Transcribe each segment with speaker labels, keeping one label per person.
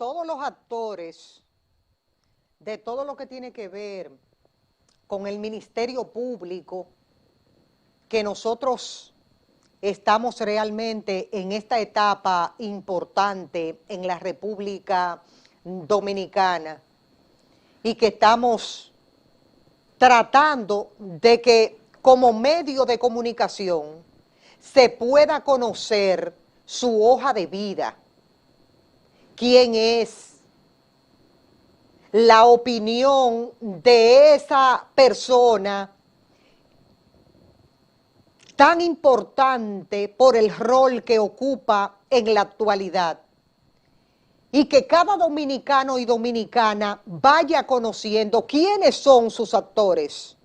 Speaker 1: todos los actores de todo lo que tiene que ver con el Ministerio Público, que nosotros estamos realmente en esta etapa importante en la República Dominicana y que estamos tratando de que como medio de comunicación se pueda conocer su hoja de vida, quién es, la opinión de esa persona tan importante por el rol que ocupa en la actualidad, y que cada dominicano y dominicana vaya conociendo quiénes son sus actores.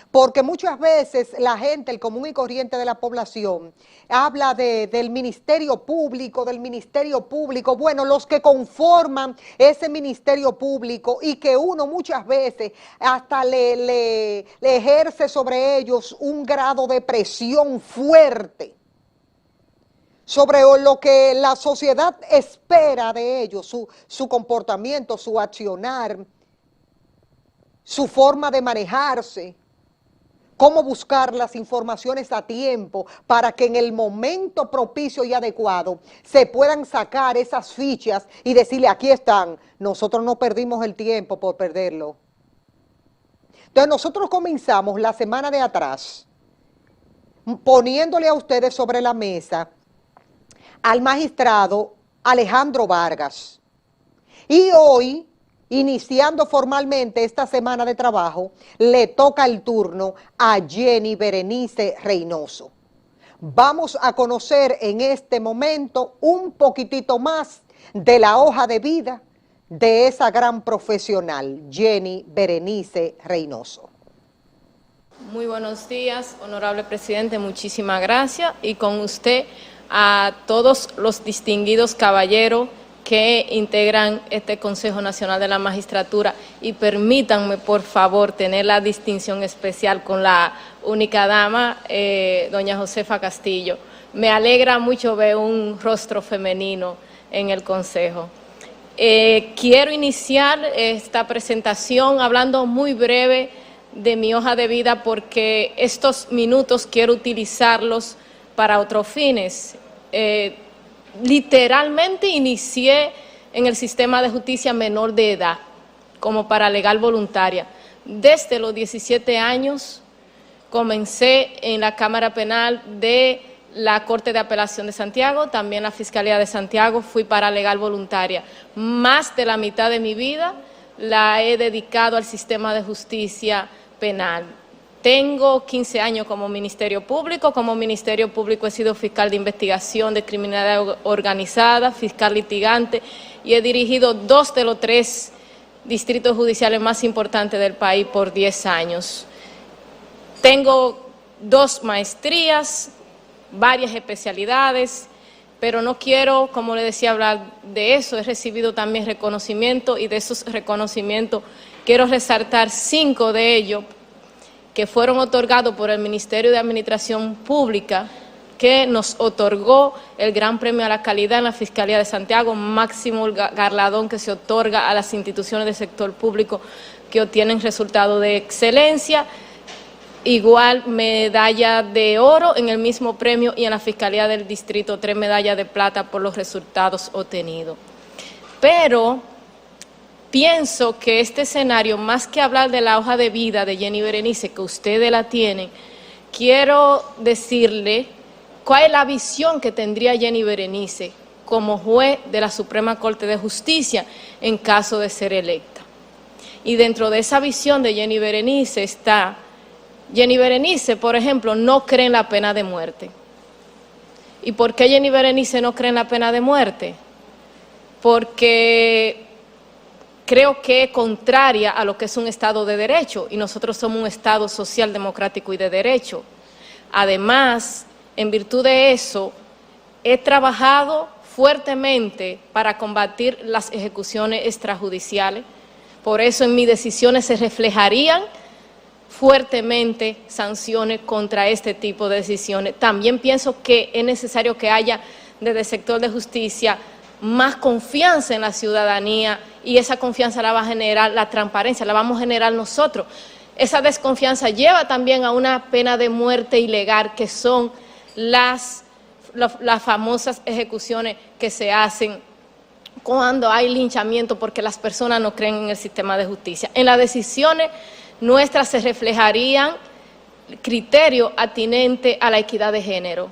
Speaker 1: Porque muchas veces la gente, el común y corriente de la población, habla del Ministerio Público, bueno, los que conforman ese Ministerio Público y que uno muchas veces hasta le ejerce sobre ellos un grado de presión fuerte sobre lo que la sociedad espera de ellos, su comportamiento, su accionar, su forma de manejarse, cómo buscar las informaciones a tiempo para que en el momento propicio y adecuado se puedan sacar esas fichas y decirle, aquí están, nosotros no perdimos el tiempo por perderlo. Entonces nosotros comenzamos la semana de atrás poniéndole a ustedes sobre la mesa al magistrado Alejandro Vargas. Y hoy, iniciando formalmente esta semana de trabajo, le toca el turno a Jenny Berenice Reynoso. Vamos a conocer en este momento un poquitito más de la hoja de vida de esa gran profesional, Jenny Berenice Reynoso.
Speaker 2: Muy buenos días, honorable presidente, muchísimas gracias. Y con usted a todos los distinguidos caballeros que integran este Consejo Nacional de la Magistratura, y permítanme, por favor, tener la distinción especial con la única dama, doña Josefa Castillo. Me alegra mucho ver un rostro femenino en el Consejo. Quiero iniciar esta presentación hablando muy breve de mi hoja de vida, porque estos minutos quiero utilizarlos para otros fines. Literalmente inicié en el sistema de justicia menor de edad, como paralegal voluntaria. Desde los 17 años comencé en la Cámara Penal de la Corte de Apelación de Santiago, también la Fiscalía de Santiago, fui paralegal voluntaria. Más de la mitad de mi vida la he dedicado al sistema de justicia penal. Tengo 15 años como Ministerio Público. Como Ministerio Público he sido fiscal de investigación de criminalidad organizada, fiscal litigante, y he dirigido 2 de los 3 distritos judiciales más importantes del país por 10 años. Tengo 2 maestrías, varias especialidades, pero no quiero, como le decía, hablar de eso. He recibido también reconocimiento, y de esos reconocimientos quiero resaltar 5 de ellos que fueron otorgados por el Ministerio de Administración Pública, que nos otorgó el Gran Premio a la Calidad en la Fiscalía de Santiago, máximo galardón que se otorga a las instituciones del sector público que obtienen resultados de excelencia. Igual medalla de oro en el mismo premio, y en la Fiscalía del Distrito 3 medallas de plata por los resultados obtenidos. Pero pienso que este escenario, más que hablar de la hoja de vida de Jenny Berenice, que ustedes la tienen, quiero decirle cuál es la visión que tendría Jenny Berenice como juez de la Suprema Corte de Justicia en caso de ser electa. Y dentro de esa visión de Jenny Berenice está, Jenny Berenice, por ejemplo, no cree en la pena de muerte. ¿Y por qué Jenny Berenice no cree en la pena de muerte? Porque creo que es contraria a lo que es un Estado de Derecho, y nosotros somos un Estado social, democrático y de derecho. Además, en virtud de eso, he trabajado fuertemente para combatir las ejecuciones extrajudiciales. Por eso en mis decisiones se reflejarían fuertemente sanciones contra este tipo de decisiones. También pienso que es necesario que haya desde el sector de justicia más confianza en la ciudadanía, y esa confianza la va a generar la transparencia, la vamos a generar nosotros. Esa desconfianza lleva también a una pena de muerte ilegal, que son las famosas ejecuciones que se hacen cuando hay linchamiento porque las personas no creen en el sistema de justicia. En las decisiones nuestras se reflejarían criterios atinentes a la equidad de género.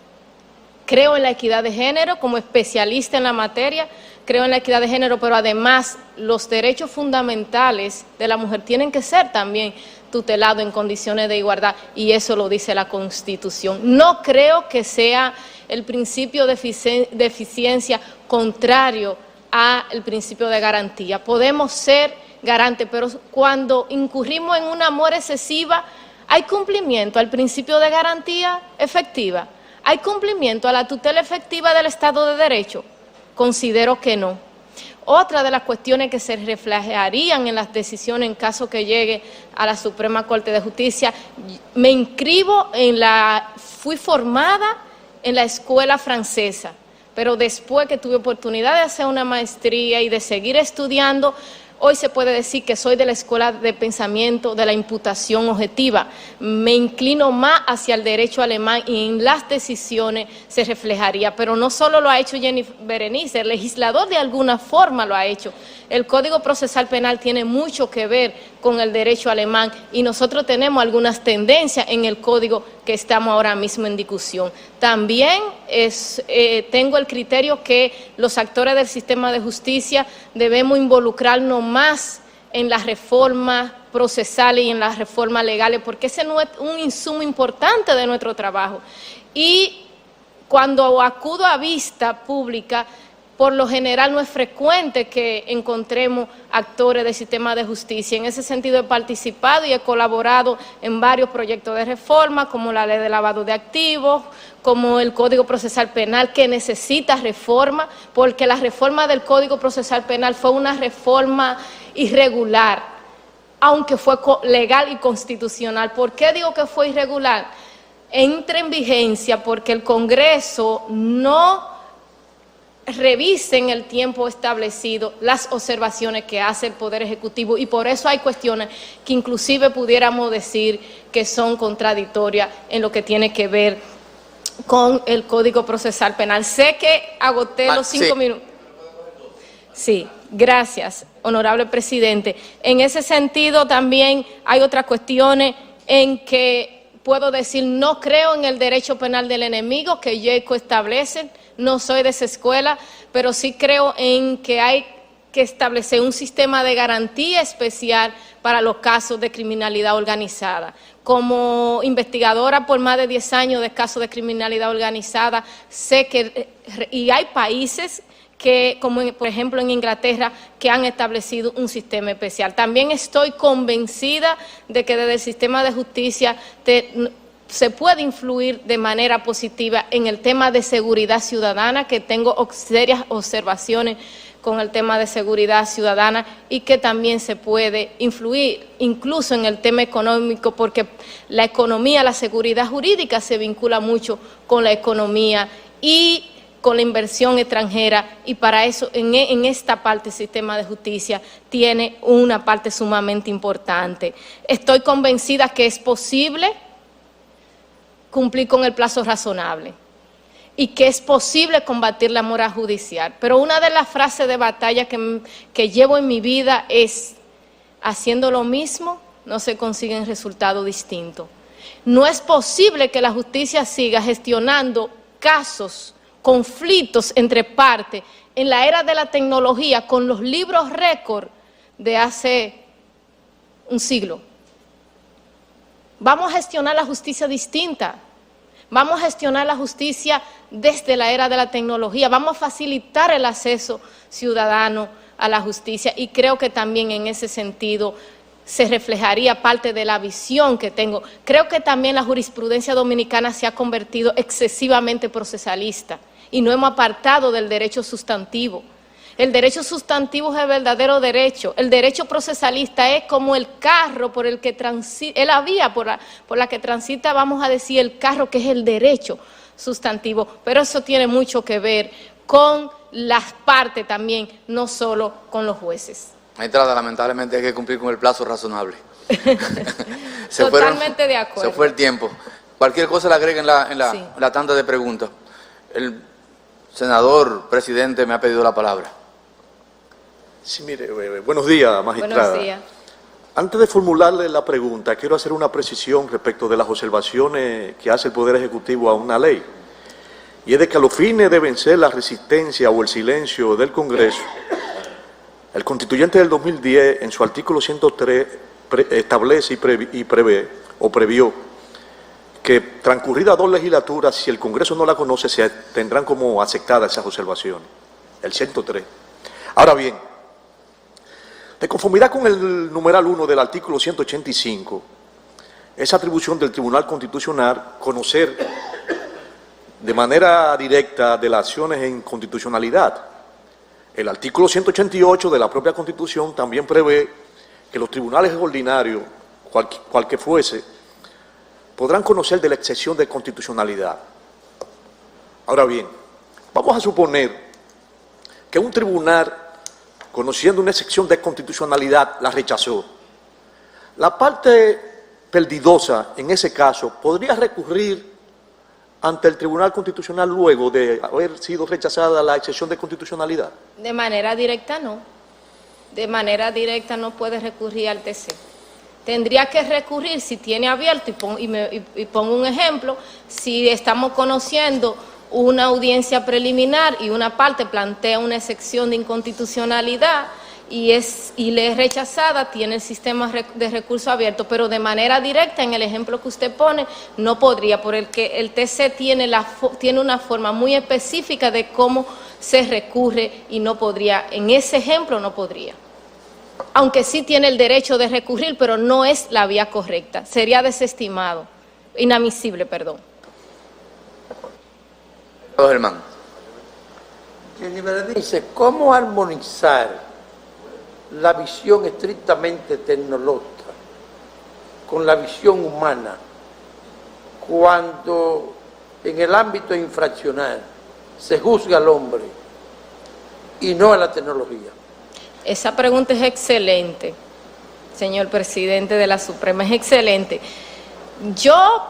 Speaker 2: Creo en la equidad de género como especialista en la materia, creo en la equidad de género, pero además los derechos fundamentales de la mujer tienen que ser también tutelados en condiciones de igualdad, y eso lo dice la Constitución. No creo que sea el principio de eficiencia contrario al principio de garantía. Podemos ser garantes, pero cuando incurrimos en un amor excesiva, ¿hay cumplimiento al principio de garantía efectiva? ¿Hay cumplimiento a la tutela efectiva del Estado de Derecho? Considero que no. Otra de las cuestiones que se reflejarían en las decisiones en caso que llegue a la Suprema Corte de Justicia, me inscribo fui formada en la escuela francesa, pero después que tuve oportunidad de hacer una maestría y de seguir estudiando, hoy se puede decir que soy de la escuela de pensamiento de la imputación objetiva. Me inclino más hacia el derecho alemán y en las decisiones se reflejaría. Pero no solo lo ha hecho Jenny Berenice, el legislador de alguna forma lo ha hecho. El Código Procesal Penal tiene mucho que ver con el derecho alemán y nosotros tenemos algunas tendencias en el código que estamos ahora mismo en discusión. También tengo el criterio que los actores del sistema de justicia debemos involucrarnos más en las reformas procesales y en las reformas legales, porque ese no es un insumo importante de nuestro trabajo. Y cuando acudo a vista pública, por lo general no es frecuente que encontremos actores del sistema de justicia. En ese sentido he participado y he colaborado en varios proyectos de reforma, como la ley de lavado de activos, como el Código Procesal Penal, que necesita reforma, porque la reforma del Código Procesal Penal fue una reforma irregular, aunque fue legal y constitucional. ¿Por qué digo que fue irregular? Entra en vigencia porque el Congreso no revise en el tiempo establecido las observaciones que hace el Poder Ejecutivo, y por eso hay cuestiones que inclusive pudiéramos decir que son contradictorias en lo que tiene que ver con el Código Procesal Penal. Sé que agoté los 5 minutos. Sí, gracias, honorable presidente. En ese sentido también hay otras cuestiones en que puedo decir no creo en el derecho penal del enemigo que Jacob establece. No soy de esa escuela, pero sí creo en que hay que establecer un sistema de garantía especial para los casos de criminalidad organizada. Como investigadora por más de 10 años de casos de criminalidad organizada, sé que y hay países que, como por ejemplo en Inglaterra, que han establecido un sistema especial. También estoy convencida de que desde el sistema de justicia se puede influir de manera positiva en el tema de seguridad ciudadana, que tengo serias observaciones con el tema de seguridad ciudadana, y que también se puede influir incluso en el tema económico, porque la economía, la seguridad jurídica se vincula mucho con la economía y con la inversión extranjera, y para eso en esta parte el sistema de justicia tiene una parte sumamente importante. Estoy convencida que es posible cumplir con el plazo razonable y que es posible combatir la mora judicial. Pero una de las frases de batalla que llevo en mi vida es: haciendo lo mismo no se consiguen resultados distintos. No es posible que la justicia siga gestionando casos, conflictos entre partes en la era de la tecnología con los libros récord de hace un siglo. Vamos a gestionar la justicia distinta. Vamos a gestionar la justicia desde la era de la tecnología. Vamos a facilitar el acceso ciudadano a la justicia, y creo que también en ese sentido se reflejaría parte de la visión que tengo. Creo que también la jurisprudencia dominicana se ha convertido excesivamente procesalista y no hemos apartado del derecho sustantivo. El derecho sustantivo es el verdadero derecho. El derecho procesalista es como el carro por el que transita, es la vía por la que transita, vamos a decir, el carro, que es el derecho sustantivo. Pero eso tiene mucho que ver con las partes también, no solo con los jueces.
Speaker 3: Magistrada, lamentablemente hay que cumplir con el plazo razonable.
Speaker 2: Totalmente de acuerdo.
Speaker 3: Se fue el tiempo. Cualquier cosa le agrega en
Speaker 2: Sí.
Speaker 3: la tanda de preguntas. El senador presidente me ha pedido la palabra.
Speaker 4: Sí, mire, buenos días, magistrada.
Speaker 2: Buenos días.
Speaker 4: Antes de formularle la pregunta, quiero hacer una precisión respecto de las observaciones que hace el Poder Ejecutivo a una ley. Y es de que a los fines de vencer la resistencia o el silencio del Congreso, el Constituyente del 2010, en su artículo 103, establece y previó que transcurridas 2 legislaturas, si el Congreso no la conoce, se tendrán como aceptadas esas observaciones. El 103. Ahora bien, de conformidad con el numeral 1 del artículo 185, es atribución del Tribunal Constitucional conocer de manera directa de las acciones en constitucionalidad. El artículo 188 de la propia Constitución también prevé que los tribunales ordinarios, cual que fuese, podrán conocer de la excepción de constitucionalidad. Ahora bien, vamos a suponer que un tribunal, conociendo una excepción de constitucionalidad, la rechazó. La parte perdidosa, en ese caso, podría recurrir ante el Tribunal Constitucional luego de haber sido rechazada la excepción de constitucionalidad.
Speaker 2: De manera directa no. De manera directa no puede recurrir al TC. Tendría que recurrir si tiene abierto, y pongo un ejemplo, si estamos conociendo una audiencia preliminar y una parte plantea una excepción de inconstitucionalidad y le es rechazada, tiene el sistema de recurso abierto, pero de manera directa, en el ejemplo que usted pone, no podría, porque el TC tiene una forma muy específica de cómo se recurre y no podría, en ese ejemplo no podría. Aunque sí tiene el derecho de recurrir, pero no es la vía correcta, sería desestimado, inadmisible, perdón.
Speaker 3: Germán.
Speaker 5: Jenny Berenice, ¿cómo armonizar la visión estrictamente tecnológica con la visión humana cuando en el ámbito infraccional se juzga al hombre y no a la tecnología?
Speaker 2: Esa pregunta es excelente, señor presidente de la Suprema, es excelente. Yo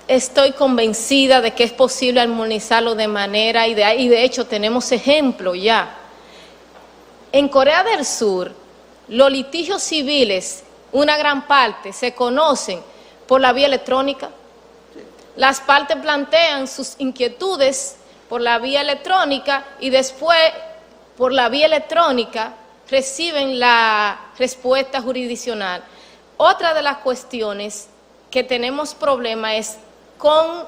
Speaker 2: estoy convencida de que es posible armonizarlo de manera ideal, y de hecho tenemos ejemplos ya. En Corea del Sur, los litigios civiles, una gran parte, se conocen por la vía electrónica. Las partes plantean sus inquietudes por la vía electrónica y después, por la vía electrónica, reciben la respuesta jurisdiccional. Otra de las cuestiones que tenemos problema es con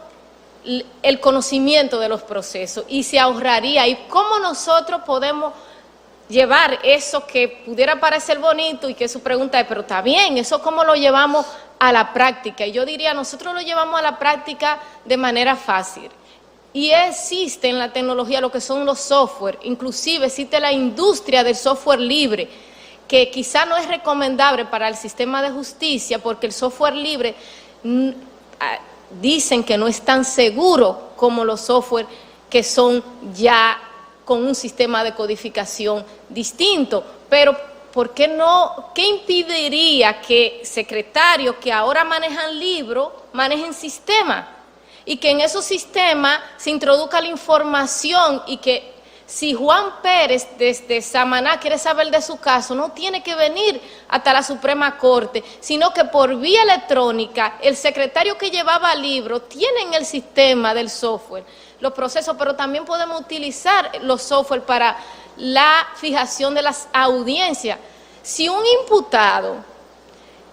Speaker 2: el conocimiento de los procesos, y se ahorraría. ¿Y cómo nosotros podemos llevar eso que pudiera parecer bonito y que su pregunta es, pero está bien, eso cómo lo llevamos a la práctica? Y yo diría, nosotros lo llevamos a la práctica de manera fácil. Y existe en la tecnología lo que son los software, inclusive existe la industria del software libre, que quizá no es recomendable para el sistema de justicia, porque el software libre dicen que no es tan seguro como los software que son ya con un sistema de codificación distinto. Pero ¿por qué no? ¿Qué impediría que secretarios que ahora manejan libros manejen sistemas? Y que en esos sistemas se introduzca la información, y que si Juan Pérez desde Samaná quiere saber de su caso, no tiene que venir hasta la Suprema Corte, sino que por vía electrónica el secretario que llevaba el libro tiene en el sistema del software los procesos, pero también podemos utilizar los software para la fijación de las audiencias. Si un imputado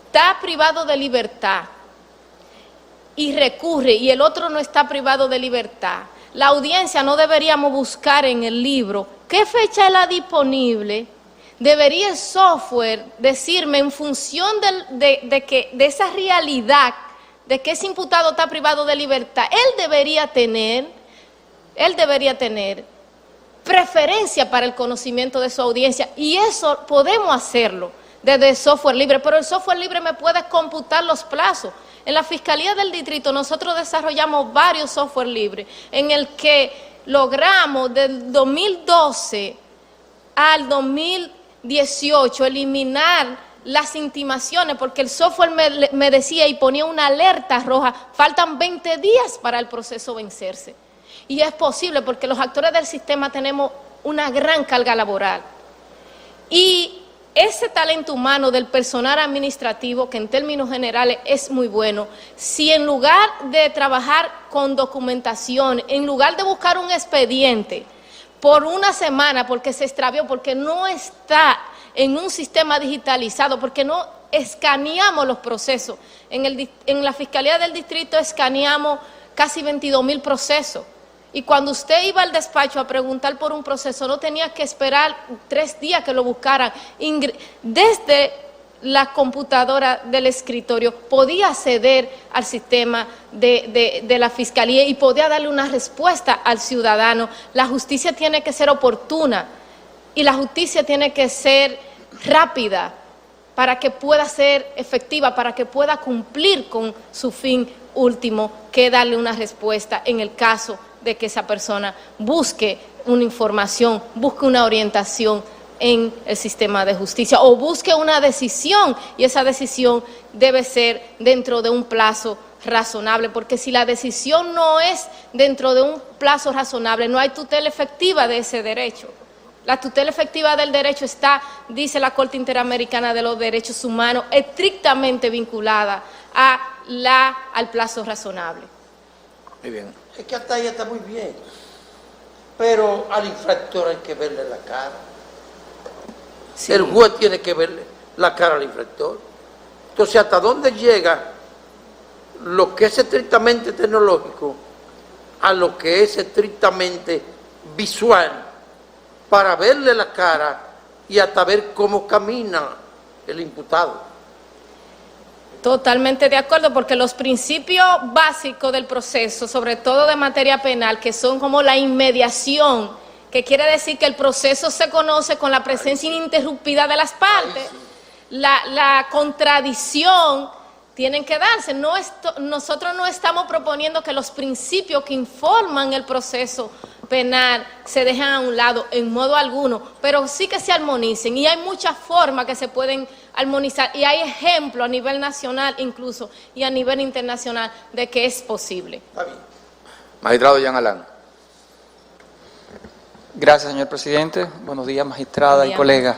Speaker 2: está privado de libertad y recurre y el otro no está privado de libertad, la audiencia no deberíamos buscar en el libro qué fecha es la disponible. Debería el software decirme, en función de esa realidad de que ese imputado está privado de libertad, él debería tener preferencia para el conocimiento de su audiencia, y eso podemos hacerlo desde el software libre, pero el software libre me puede computar los plazos. En la Fiscalía del Distrito nosotros desarrollamos varios software libres en el que logramos del 2012 al 2018 eliminar las intimaciones, porque el software me decía y ponía una alerta roja, faltan 20 días para el proceso vencerse. Y es posible porque los actores del sistema tenemos una gran carga laboral. Y ese talento humano del personal administrativo, que en términos generales es muy bueno, si en lugar de trabajar con documentación, en lugar de buscar un expediente por una semana porque se extravió, porque no está en un sistema digitalizado, porque no escaneamos los procesos, en la Fiscalía del Distrito escaneamos casi 22,000 procesos. Y cuando usted iba al despacho a preguntar por un proceso, no tenía que esperar 3 días que lo buscaran. Desde la computadora del escritorio podía acceder al sistema de la Fiscalía y podía darle una respuesta al ciudadano. La justicia tiene que ser oportuna y la justicia tiene que ser rápida para que pueda ser efectiva, para que pueda cumplir con su fin último, que darle una respuesta en el caso de que esa persona busque una información, busque una orientación en el sistema de justicia o busque una decisión, y esa decisión debe ser dentro de un plazo razonable, porque si la decisión no es dentro de un plazo razonable, no hay tutela efectiva de ese derecho. La tutela efectiva del derecho está, dice la Corte Interamericana de los Derechos Humanos, estrictamente vinculada al plazo razonable.
Speaker 3: Muy bien.
Speaker 5: Es que hasta ahí está muy bien, pero al infractor hay que verle la cara. Sí. El juez tiene que verle la cara al infractor. Entonces, ¿hasta dónde llega lo que es estrictamente tecnológico a lo que es estrictamente visual, para verle la cara y hasta ver cómo camina el imputado?
Speaker 2: Totalmente de acuerdo, porque los principios básicos del proceso, sobre todo de materia penal, que son como la inmediación, que quiere decir que el proceso se conoce con la presencia ininterrumpida de las partes, la contradicción tienen que darse. Nosotros no estamos proponiendo que los principios que informan el proceso penal se dejen a un lado en modo alguno, pero sí que se armonicen, y hay muchas formas que se pueden armonizar, y hay ejemplos a nivel nacional incluso y a nivel internacional de que es posible.
Speaker 3: Magistrado Jean Alain.
Speaker 6: Gracias, señor presidente. Buenos días, magistrada y colegas.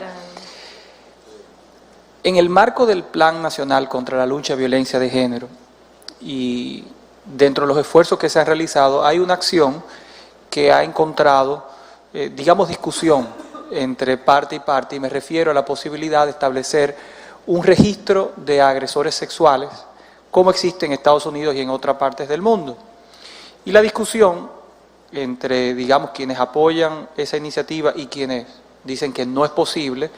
Speaker 6: En el marco del Plan Nacional contra la Lucha de Violencia de Género y dentro de los esfuerzos que se han realizado, hay una acción que ha encontrado, discusión entre parte y parte, y me refiero a la posibilidad de establecer un registro de agresores sexuales, como existe en Estados Unidos y en otras partes del mundo. Y la discusión entre, quienes apoyan esa iniciativa y quienes dicen que no es posible,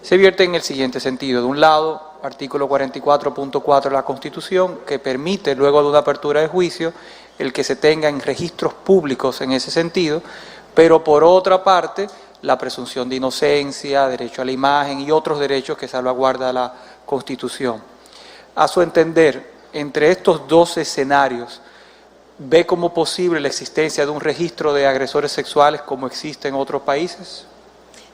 Speaker 6: se vierte en el siguiente sentido. De un lado, artículo 44.4 de la Constitución, que permite, luego de una apertura de juicio, el que se tenga en registros públicos en ese sentido, pero por otra parte, la presunción de inocencia, derecho a la imagen y otros derechos que salvaguarda la Constitución. A su entender, entre estos dos escenarios, ¿ve como posible la existencia de un registro de agresores sexuales como existe en otros países?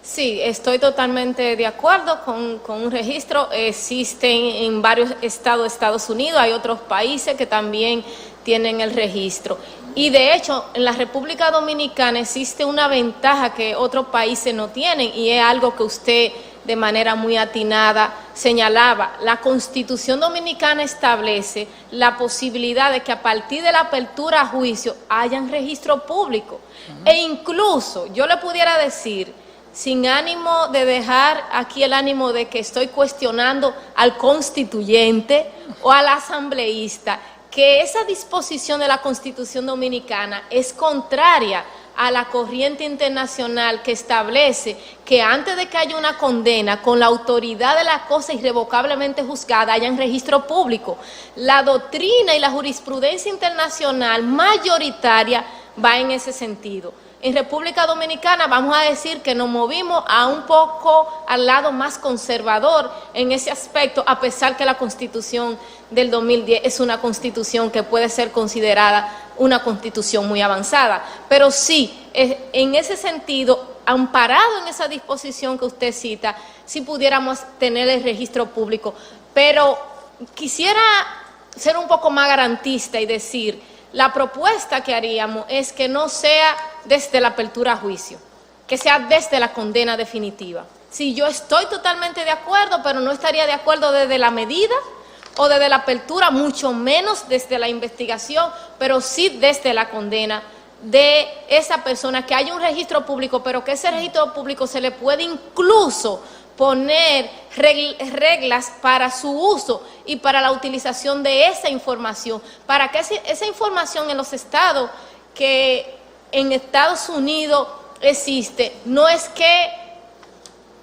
Speaker 2: Sí, estoy totalmente de acuerdo con un registro. Existen en varios estados de Estados Unidos, hay otros países que también tienen el registro. Y de hecho, en la República Dominicana existe una ventaja que otros países no tienen, y es algo que usted de manera muy atinada señalaba. La Constitución Dominicana establece la posibilidad de que a partir de la apertura a juicio hayan registro público. E incluso, yo le pudiera decir, sin ánimo de dejar aquí el ánimo de que estoy cuestionando al constituyente o al asambleísta, que esa disposición de la Constitución Dominicana es contraria a la corriente internacional que establece que antes de que haya una condena con la autoridad de la cosa irrevocablemente juzgada haya un registro público. La doctrina y la jurisprudencia internacional mayoritaria va en ese sentido. En República Dominicana vamos a decir que nos movimos a un poco al lado más conservador en ese aspecto, a pesar que la Constitución del 2010 es una Constitución que puede ser considerada una constitución muy avanzada. Pero sí, en ese sentido, amparado en esa disposición que usted cita, si pudiéramos tener el registro público. Pero quisiera ser un poco más garantista y decir, la propuesta que haríamos es que no sea desde la apertura a juicio, que sea desde la condena definitiva. Sí, yo estoy totalmente de acuerdo, pero no estaría de acuerdo desde la medida o desde la apertura, mucho menos desde la investigación, pero sí desde la condena de esa persona, que haya un registro público, pero que ese registro público se le puede incluso poner reglas para su uso y para la utilización de esa información, para que esa información en los estados que en Estados Unidos existe, no es que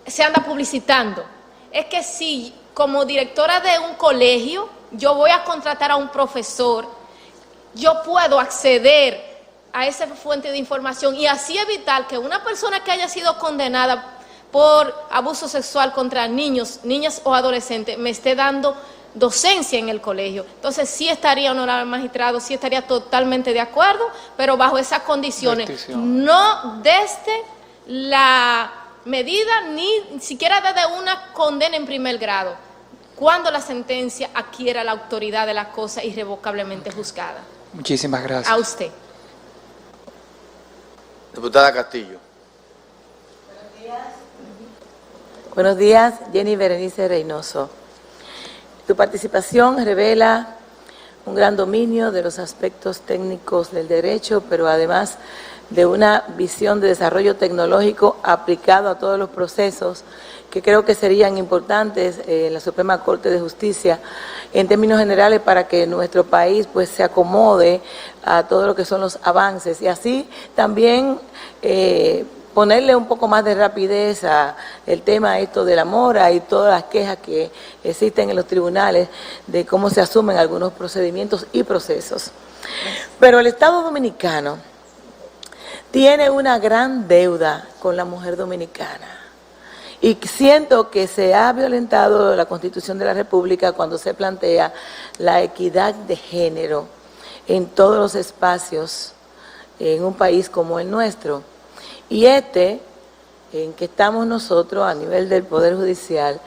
Speaker 2: se anda publicitando, es que si como directora de un colegio yo voy a contratar a un profesor, yo puedo acceder a esa fuente de información y así evitar que una persona que haya sido condenada por abuso sexual contra niños, niñas o adolescentes me esté dando docencia en el colegio. Entonces sí estaría, honorable magistrado, sí estaría totalmente de acuerdo, pero bajo esas condiciones, no desde la medida ni siquiera desde una condena en primer grado, cuando la sentencia adquiera la autoridad de la cosa irrevocablemente juzgada.
Speaker 6: Muchísimas gracias.
Speaker 2: A usted.
Speaker 3: Diputada Castillo.
Speaker 7: Buenos días, Jenny Berenice Reynoso. Tu participación revela un gran dominio de los aspectos técnicos del derecho, pero además de una visión de desarrollo tecnológico aplicado a todos los procesos que creo que serían importantes en la Suprema Corte de Justicia en términos generales para que nuestro país pues se acomode a todo lo que son los avances y así también ponerle un poco más de rapidez a el tema esto de la mora y todas las quejas que existen en los tribunales de cómo se asumen algunos procedimientos y procesos. Pero el Estado Dominicano tiene una gran deuda con la mujer dominicana y siento que se ha violentado la Constitución de la República cuando se plantea la equidad de género en todos los espacios en un país como el nuestro. Y en que estamos nosotros a nivel del Poder Judicial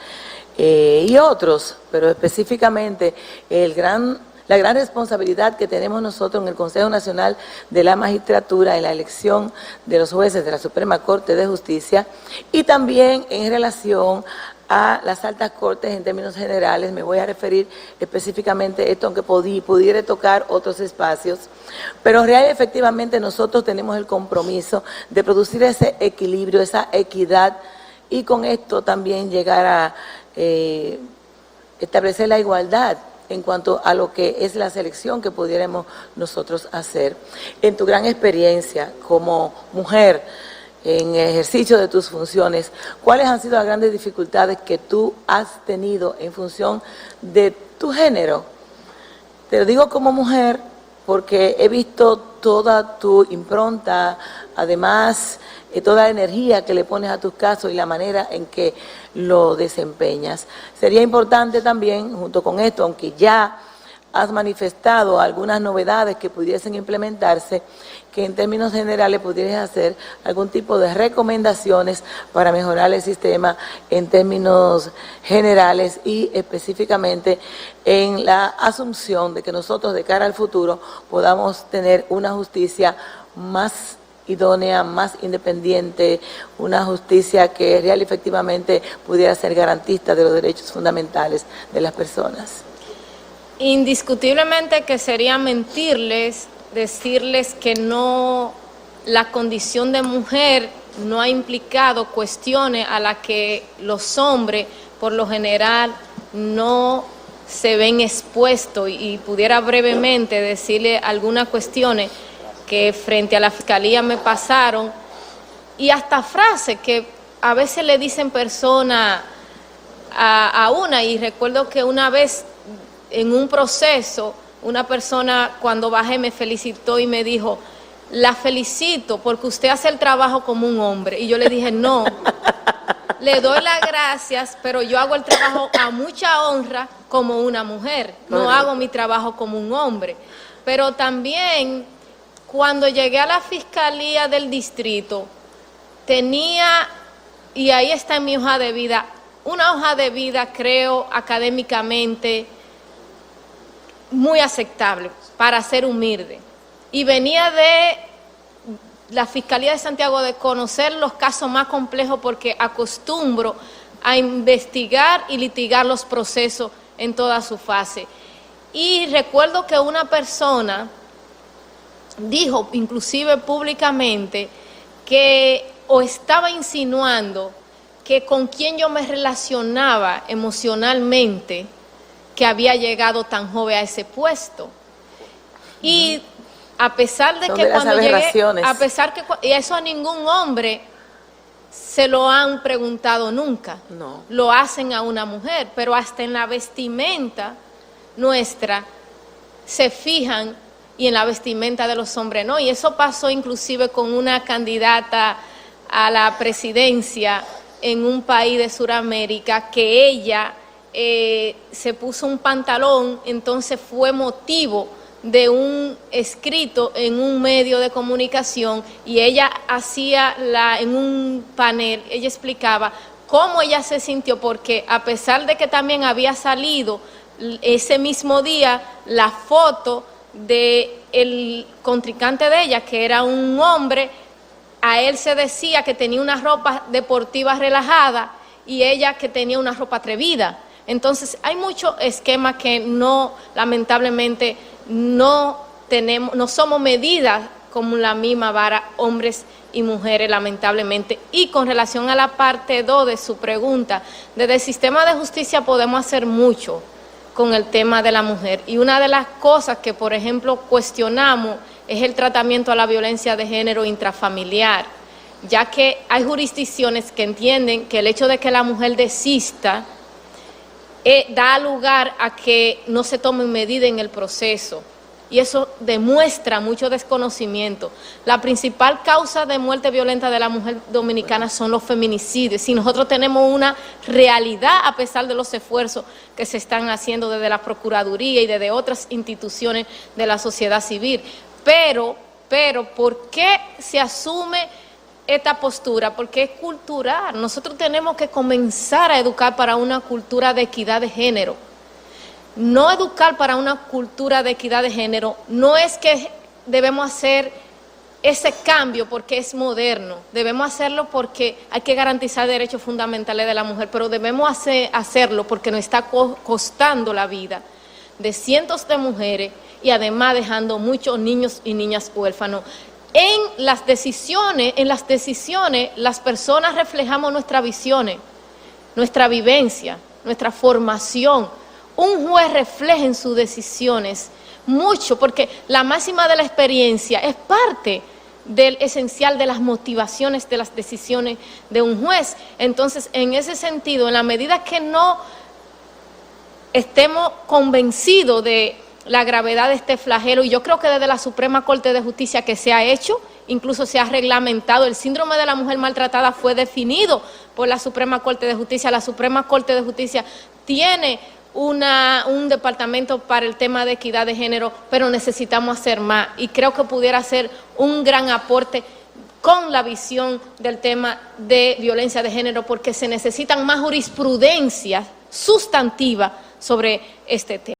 Speaker 7: y otros, pero específicamente la gran responsabilidad que tenemos nosotros en el Consejo Nacional de la Magistratura en la elección de los jueces de la Suprema Corte de Justicia y también en relación a las altas cortes en términos generales. Me voy a referir específicamente a esto, aunque pudiera tocar otros espacios, pero efectivamente nosotros tenemos el compromiso de producir ese equilibrio, esa equidad y con esto también llegar a establecer la igualdad en cuanto a lo que es la selección que pudiéramos nosotros hacer. En tu gran experiencia como mujer, en ejercicio de tus funciones, ¿cuáles han sido las grandes dificultades que tú has tenido en función de tu género? Te lo digo como mujer porque he visto toda tu impronta, además toda la energía que le pones a tus casos y la manera en que lo desempeñas. Sería importante también, junto con esto, aunque ya has manifestado algunas novedades que pudiesen implementarse, que en términos generales pudieras hacer algún tipo de recomendaciones para mejorar el sistema en términos generales y específicamente en la asunción de que nosotros de cara al futuro podamos tener una justicia más idónea, más independiente, una justicia que real y efectivamente pudiera ser garantista de los derechos fundamentales de las personas.
Speaker 2: Indiscutiblemente que sería mentirles decirles que no, la condición de mujer no ha implicado cuestiones a las que los hombres por lo general no se ven expuestos y pudiera brevemente decirle algunas cuestiones que frente a la fiscalía me pasaron y hasta frases que a veces le dicen personas a una, y recuerdo que una vez en un proceso una persona cuando bajé me felicitó y me dijo: la felicito porque usted hace el trabajo como un hombre. Y yo le dije: no, le doy las gracias, pero yo hago el trabajo a mucha honra como una mujer, no hago mi trabajo como un hombre. Pero también cuando llegué a la Fiscalía del Distrito, tenía, y ahí está en mi hoja de vida, una hoja de vida, creo, académicamente muy aceptable para ser humilde. Y venía de la Fiscalía de Santiago de conocer los casos más complejos porque acostumbro a investigar y litigar los procesos en toda su fase. Y recuerdo que una persona dijo, inclusive públicamente, que o estaba insinuando que con quien yo me relacionaba emocionalmente, que había llegado tan joven a ese puesto. Y a pesar de que cuando llegué, y eso a ningún hombre se lo han preguntado nunca,
Speaker 7: no.
Speaker 2: Lo hacen a una mujer, pero hasta en la vestimenta nuestra se fijan y en la vestimenta de los hombres no, y eso pasó inclusive con una candidata a la presidencia en un país de Sudamérica, que ella se puso un pantalón, entonces fue motivo de un escrito en un medio de comunicación, y ella hacía en un panel, ella explicaba cómo ella se sintió, porque a pesar de que también había salido ese mismo día la foto de el contrincante de ella, que era un hombre, a él se decía que tenía una ropa deportiva relajada y ella que tenía una ropa atrevida. Entonces hay muchos esquemas que no, lamentablemente, no somos medidas como la misma vara, hombres y mujeres, lamentablemente. Y con relación a la parte 2 de su pregunta, desde el sistema de justicia podemos hacer mucho con el tema de la mujer. Y una de las cosas que, por ejemplo, cuestionamos es el tratamiento a la violencia de género intrafamiliar, ya que hay jurisdicciones que entienden que el hecho de que la mujer desista da lugar a que no se tomen medidas en el proceso, y eso demuestra mucho desconocimiento. La principal causa de muerte violenta de la mujer dominicana son los feminicidios, y nosotros tenemos una realidad a pesar de los esfuerzos que se están haciendo desde la Procuraduría y desde otras instituciones de la sociedad civil. Pero, ¿por qué se asume esta postura? Porque es cultural. Nosotros tenemos que comenzar a educar para una cultura de equidad de género. No educar para una cultura de equidad de género no es que debemos hacer ese cambio porque es moderno, debemos hacerlo porque hay que garantizar derechos fundamentales de la mujer, pero debemos hacerlo porque nos está costando la vida de cientos de mujeres y además dejando muchos niños y niñas huérfanos. En las decisiones, las personas reflejamos nuestras visiones, nuestra vivencia, nuestra formación. Un juez refleja en sus decisiones mucho, porque la máxima de la experiencia es parte del esencial de las motivaciones de las decisiones de un juez. Entonces, en ese sentido, en la medida que no estemos convencidos de la gravedad de este flagelo, y yo creo que desde la Suprema Corte de Justicia que se ha hecho, incluso se ha reglamentado, el síndrome de la mujer maltratada fue definido por la Suprema Corte de Justicia. La Suprema Corte de Justicia tiene un departamento para el tema de equidad de género, pero necesitamos hacer más, y creo que pudiera ser un gran aporte con la visión del tema de violencia de género, porque se necesitan más jurisprudencia sustantiva sobre este tema.